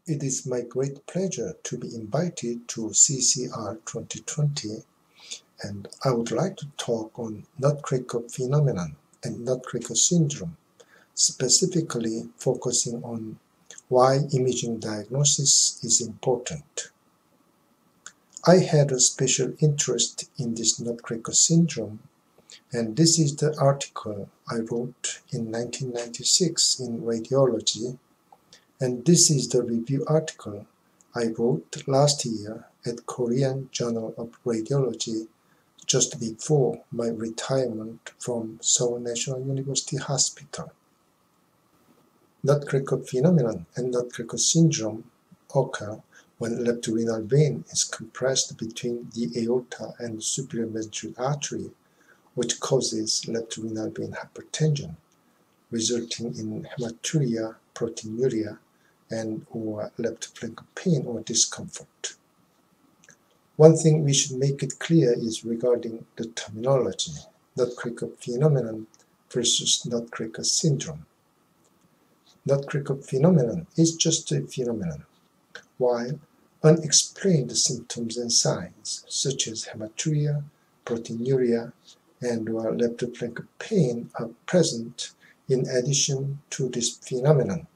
It is my great pleasure to be invited to CCR 2020, and I would like to talk on Nutcracker phenomenon and Nutcracker syndrome, specifically focusing on why imaging diagnosis is important. I had a special interest in this Nutcracker syndrome, and this is the article I wrote in 1996 in Radiology, and this is the review article I wrote last year at Korean Journal of Radiology just before my retirement from Seoul National University Hospital. Nutcracker phenomenon and Nutcracker syndrome occur when left renal vein is compressed between the aorta and the superior mesenteric artery, which causes left renal vein hypertension, resulting in hematuria, proteinuria, and or left flank pain or discomfort. One thing we should make it clear is regarding the terminology, Nutcracker phenomenon versus Nutcracker syndrome. Nutcracker phenomenon is just a phenomenon, while unexplained symptoms and signs such as hematuria, proteinuria, and or left flank pain are present in addition to this phenomenon.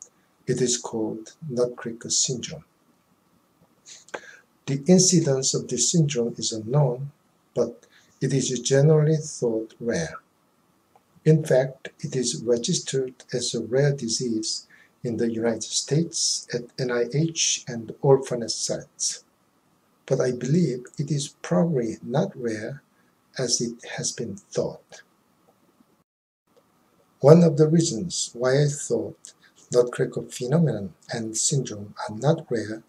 It is called Nutcracker syndrome. The incidence of this syndrome is unknown, but it is generally thought rare. In fact, it is registered as a rare disease in the United States at NIH and orphanage sites. But I believe it is probably not rare as it has been thought. One of the reasons why I thought Nutcracker phenomenon and syndrome are not rare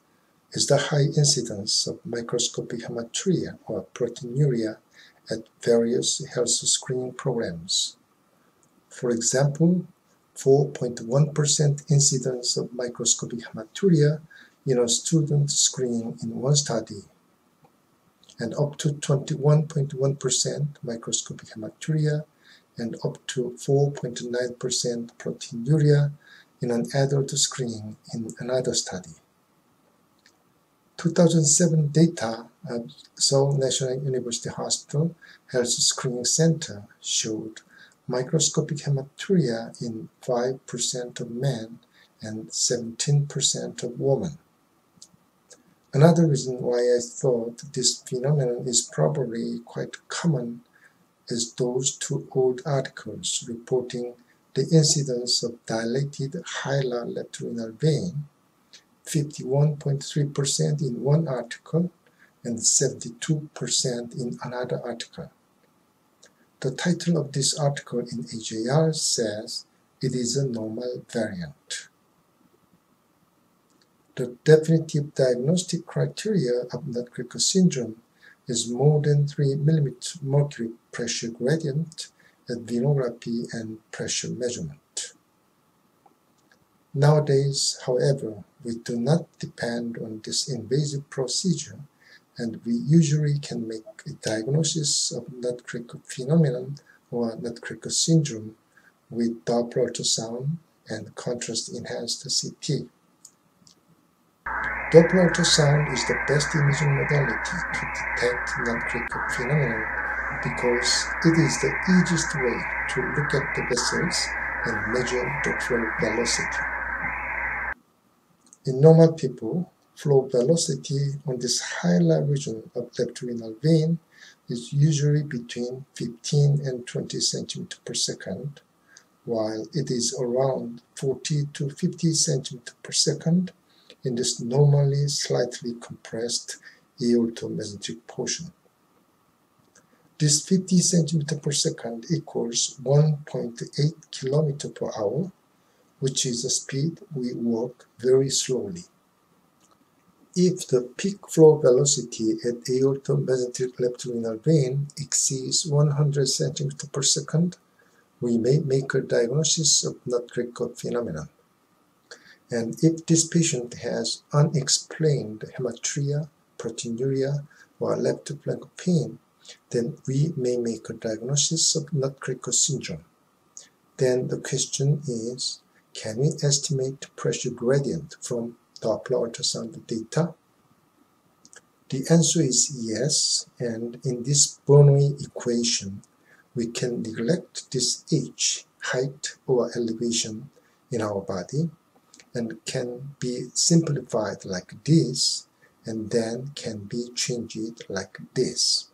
is the high incidence of microscopic hematuria or proteinuria at various health screening programs. For example, 4.1% incidence of microscopic hematuria in a student screening in one study, and up to 21.1% microscopic hematuria and up to 4.9% proteinuria in an adult screening in another study. 2007 data at Seoul National University Hospital Health Screening Center showed microscopic hematuria in 5% of men and 17% of women. Another reason why I thought this phenomenon is probably quite common is those two old articles reporting the incidence of dilated hilar left renal vein, 51.3% in one article and 72% in another article. The title of this article in AJR says it is a normal variant. The definitive diagnostic criteria of Nutcracker syndrome is more than 3 mm mercury pressure gradient at venography and pressure measurement. Nowadays, however, we do not depend on this invasive procedure, and we usually can make a diagnosis of Nutcracker phenomenon or Nutcracker syndrome with Doppler ultrasound and contrast-enhanced CT. Doppler ultrasound is the best imaging modality to detect Nutcracker phenomenon because it is the easiest way to look at the vessels and measure the flow velocity. In normal people, flow velocity on this hilar region of left renal vein is usually between 15 and 20 cm per second, while it is around 40 to 50 cm per second in this normally slightly compressed aortomesenteric portion. This 50 cm per second equals 1.8 km per hour, which is the speed we walk very slowly. If the peak flow velocity at aortomesenteric left renal vein exceeds 100 cm per second, we may make a diagnosis of Nutcracker phenomenon. And if this patient has unexplained hematuria, proteinuria, or left flank pain, then we may make a diagnosis of Nutcracker syndrome. Then the question is, can we estimate pressure gradient from Doppler ultrasound data? The answer is yes, and in this Bernoulli equation, we can neglect this h, height or elevation in our body, and can be simplified like this, and then can be changed like this.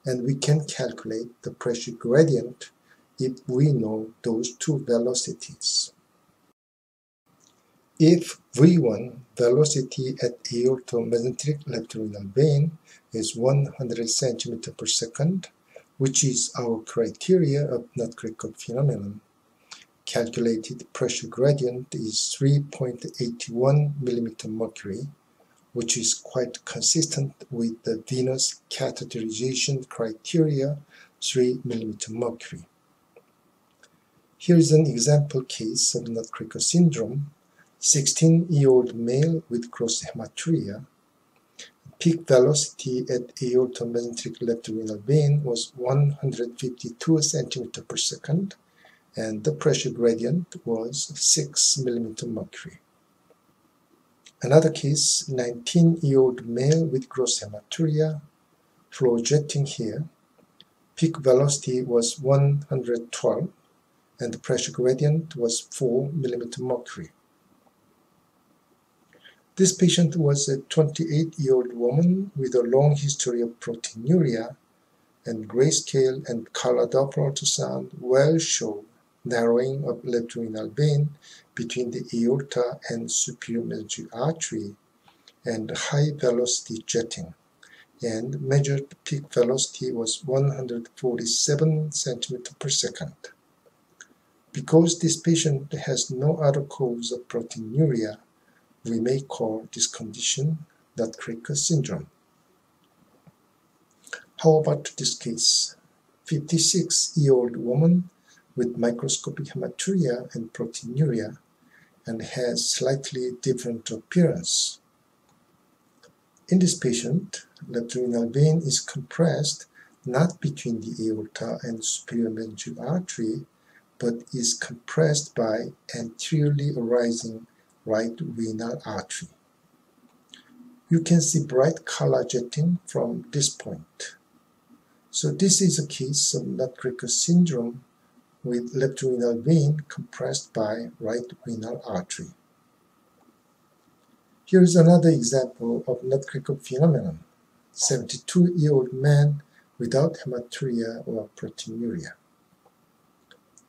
And we can calculate the pressure gradient if we know those two velocities. If V1 velocity at aortomesenteric left renal vein is 100 cm per second, which is our criteria of Nutcracker phenomenon, calculated pressure gradient is 3.81 mm/Hg, which is quite consistent with the venous catheterization criteria 3 mm/Hg. Here is an example case of Nutcracker syndrome. 16-year-old male with gross hematuria. Peak velocity at aortomesenteric left renal vein was 152 cm per second, and the pressure gradient was 6 mm/Hg. Another case, 19-year-old male with gross hematuria, flow jetting here. Peak velocity was 112, and the pressure gradient was 4 mm/Hg. This patient was a 28-year-old woman with a long history of proteinuria, and grayscale and color Doppler ultrasound well show narrowing of left renal vein between the aorta and superior mesenteric artery and high velocity jetting, and measured peak velocity was 147 cm per second. Because this patient has no other cause of proteinuria, we may call this condition Nutcracker syndrome. How about this case? 56-year-old woman with microscopic hematuria and proteinuria and has slightly different appearance. In this patient, left renal vein is compressed not between the aorta and superior mesenteric artery, but is compressed by anteriorly arising right renal artery. You can see bright color jetting from this point. So this is a case of Nutcracker syndrome with left renal vein compressed by right renal artery. Here is another example of Nutcracker phenomenon. 72-year-old man without hematuria or proteinuria.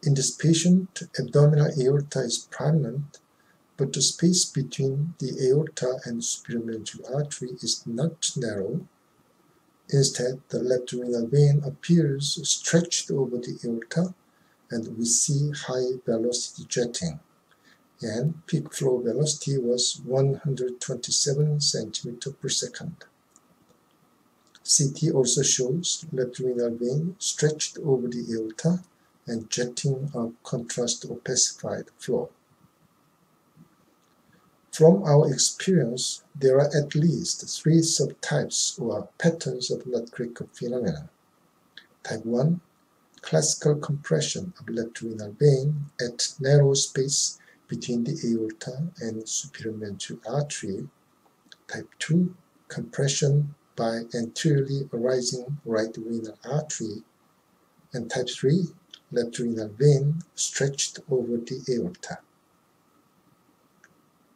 In this patient, abdominal aorta is prominent, but the space between the aorta and superior mesenteric artery is not narrow. Instead, the left renal vein appears stretched over the aorta, and we see high velocity jetting, and peak flow velocity was 127 cm per second. CT also shows left renal vein stretched over the aorta and jetting of contrast opacified flow. From our experience, there are at least 3 subtypes or patterns of Nutcracker phenomenon. Type 1, classical compression of left renal vein at narrow space between the aorta and superior mesenteric artery. Type 2, compression by anteriorly arising right renal artery. And type 3, left renal vein stretched over the aorta.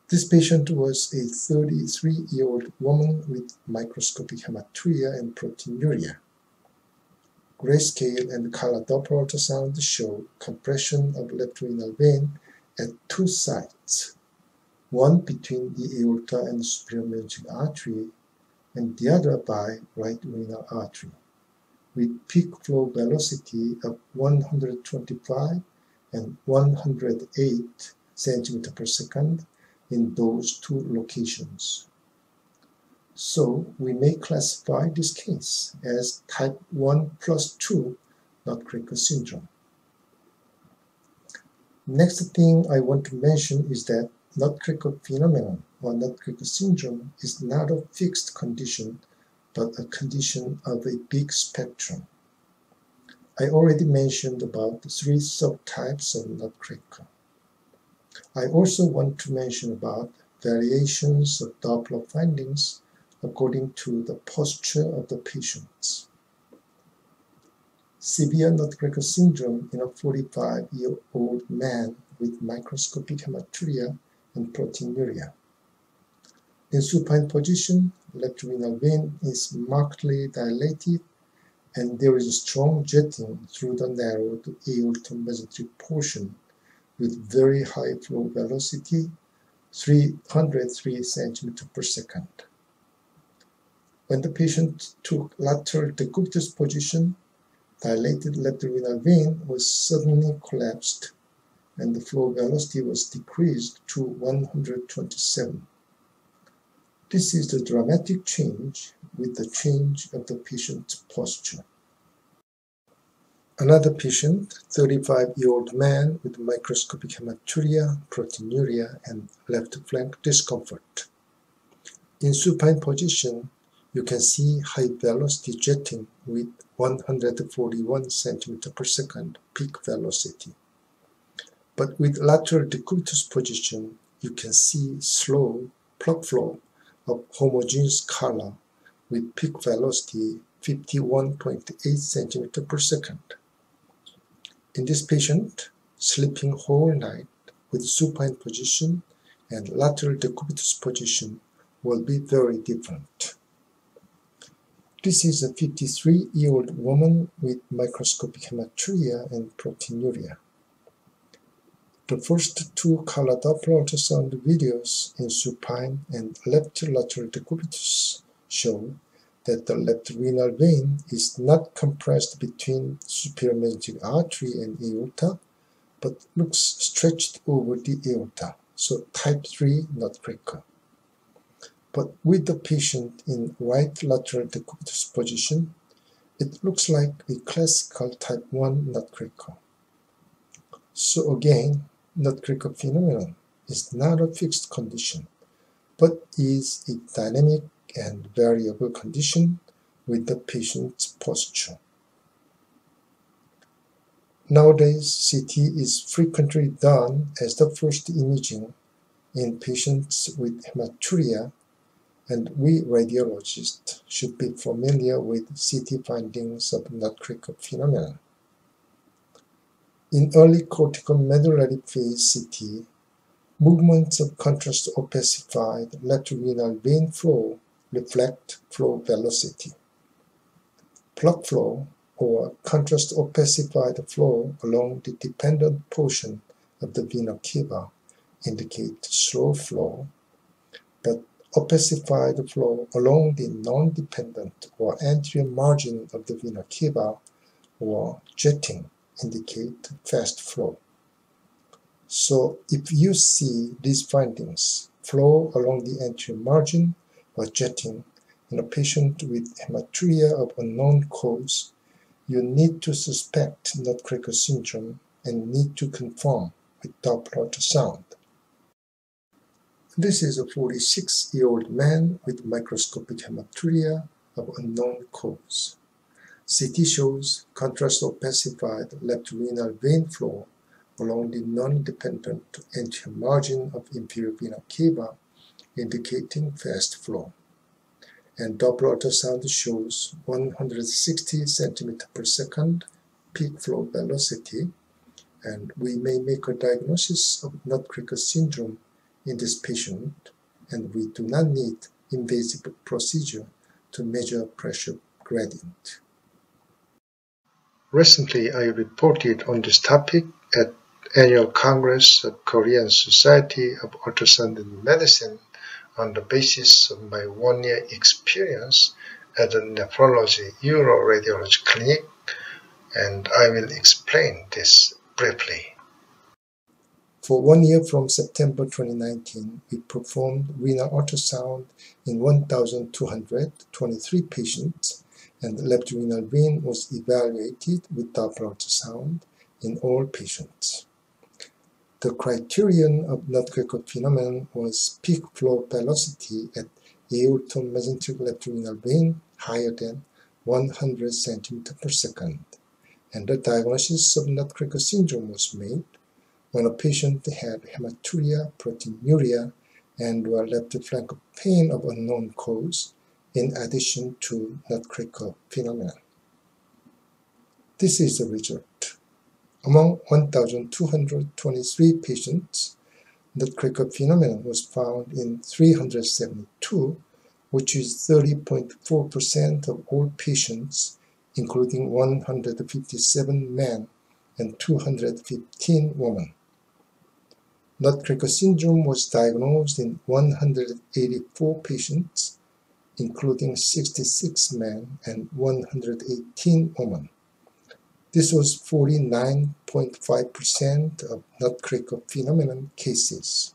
This patient was a 33-year-old woman with microscopic hematuria and proteinuria. Grayscale and color Doppler ultrasound show compression of left renal vein at 2 sites, one between the aorta and superior mesenteric artery, and the other by right renal artery, with peak flow velocity of 125 and 108 cm per second in those 2 locations. So we may classify this case as type 1+2 Nutcracker syndrome. Next thing I want to mention is that Nutcracker phenomenon or Nutcracker syndrome is not a fixed condition, but a condition of a big spectrum. I already mentioned about the 3 subtypes of Nutcracker. I also want to mention about variations of Doppler findings according to the posture of the patients. Severe Nutcracker syndrome in a 45-year-old man with microscopic hematuria and proteinuria. In supine position, left renal vein is markedly dilated and there is a strong jetting through the narrowed aortomesenteric portion with very high flow velocity, 303 cm per second. When the patient took lateral decubitus position, dilated left renal vein was suddenly collapsed and the flow velocity was decreased to 127. This is the dramatic change with the change of the patient's posture. Another patient, 35-year-old man with microscopic hematuria, proteinuria, and left flank discomfort. In supine position, you can see high velocity jetting with 141 cm per second peak velocity. But with lateral decubitus position, you can see slow plug flow of homogeneous color with peak velocity 51.8 cm per second. In this patient, sleeping whole night with supine position and lateral decubitus position will be very different. This is a 53-year-old woman with microscopic hematuria and proteinuria. The first two color Doppler ultrasound videos in supine and left lateral decubitus show that the left renal vein is not compressed between superior mesenteric artery and aorta, but looks stretched over the aorta, so type 3 Nutcracker. But with the patient in right lateral decubitus position, it looks like a classical type 1 Nutcracker. So again, Nutcracker phenomenon is not a fixed condition, but is a dynamic and variable condition with the patient's posture. Nowadays, CT is frequently done as the first imaging in patients with hematuria, and we radiologists should be familiar with CT findings of Nutcracker phenomenon. In early corticomedullary phase CT, movements of contrast opacified left renal vein flow reflect flow velocity. Plug flow, or contrast opacified flow along the dependent portion of the vena cava, indicate slow flow, but opacified flow along the non-dependent or anterior margin of the vena cava, or jetting, indicate fast flow. So if you see these findings, flow along the anterior margin or jetting in a patient with hematuria of unknown cause, you need to suspect Nutcracker syndrome and need to confirm with Doppler ultrasound. This is a 46-year-old man with microscopic hematuria of unknown cause. CT shows contrast opacified left renal vein flow along the non-dependent anterior margin of inferior vena cava, indicating fast flow. And Doppler ultrasound shows 160 cm per second peak flow velocity, and we may make a diagnosis of Nutcracker syndrome in this patient, and we do not need invasive procedure to measure pressure gradient. Recently, I reported on this topic at Annual Congress of Korean Society of Ultrasound and Medicine on the basis of my one-year experience at a nephrology uroradiology clinic, and I will explain this briefly. For 1 year from September 2019, we performed renal ultrasound in 1,223 patients, and left renal vein was evaluated with Doppler ultrasound in all patients. The criterion of Nutcracker phenomenon was peak flow velocity at aortomesenteric left renal vein higher than 100 cm per second, and the diagnosis of Nutcracker syndrome was made when a patient had hematuria, proteinuria, and left flank pain of unknown cause, in addition to Nutcracker phenomenon. This is the result. Among 1,223 patients, Nutcracker phenomenon was found in 372, which is 30.4% of all patients, including 157 men and 215 women. Nutcracker syndrome was diagnosed in 184 patients, including 66 men and 118 women. This was 49.5% of Nutcracker phenomenon cases.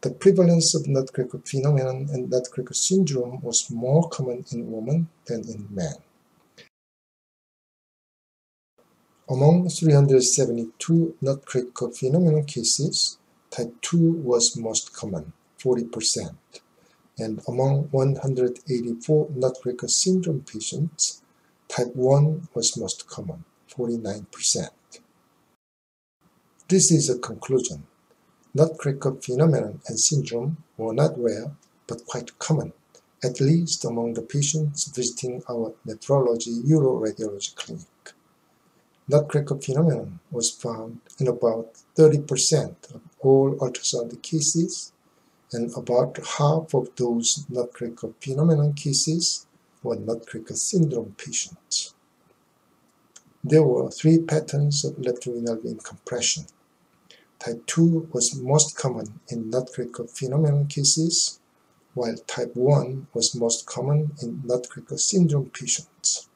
The prevalence of Nutcracker phenomenon and Nutcracker syndrome was more common in women than in men. Among 372 Nutcracker phenomenon cases, type 2 was most common, 40%, and among 184 Nutcracker syndrome patients, type 1 was most common, 49%. This is a conclusion. Nutcracker phenomenon and syndrome were not rare, but quite common, at least among the patients visiting our nephrology uroradiology clinic. Nutcracker phenomenon was found in about 30% of all ultrasound cases, and about half of those Nutcracker phenomenon cases were Nutcracker syndrome patients. There were 3 patterns of left renal vein compression. Type 2 was most common in Nutcracker phenomenon cases, while type 1 was most common in Nutcracker syndrome patients.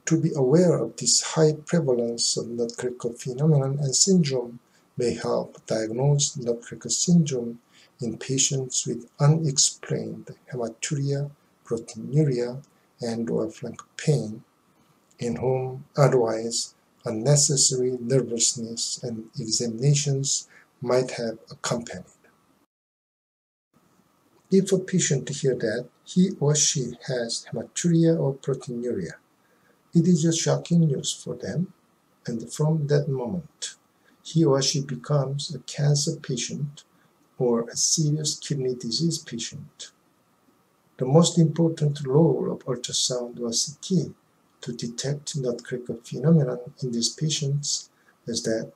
To be aware of this high prevalence of Nutcracker phenomenon and syndrome may help diagnose Nutcracker syndrome in patients with unexplained hematuria, proteinuria, and/or flank pain, in whom otherwise unnecessary nervousness and examinations might have accompanied. If a patient hears that he or she has hematuria or proteinuria, it is a shocking news for them, and from that moment, he or she becomes a cancer patient or a serious kidney disease patient. The most important role of ultrasound or CT to detect Nutcracker phenomenon in these patients is that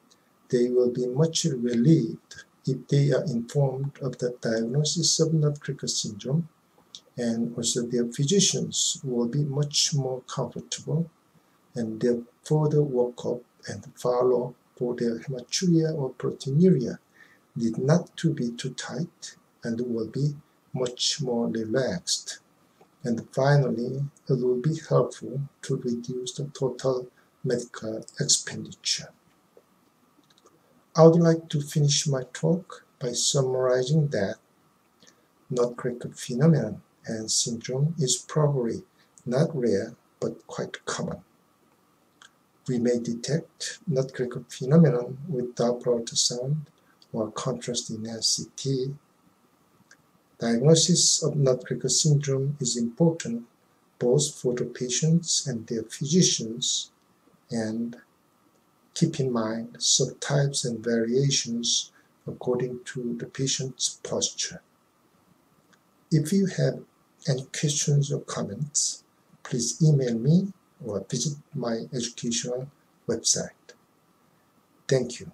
they will be much relieved if they are informed of the diagnosis of Nutcracker syndrome, and also their physicians will be much more comfortable, and their further workup and follow-up for their hematuria or proteinuria need not to be too tight and will be much more relaxed. And finally, it will be helpful to reduce the total medical expenditure. I would like to finish my talk by summarizing that Nutcracker phenomenon and syndrome is probably not rare but quite common. We may detect Nutcracker phenomenon with Doppler ultrasound or contrast-enhanced CT. Diagnosis of Nutcracker syndrome is important both for the patients and their physicians, and keep in mind subtypes and variations according to the patient's posture. If you have any questions or comments, please email me or visit my educational website. Thank you.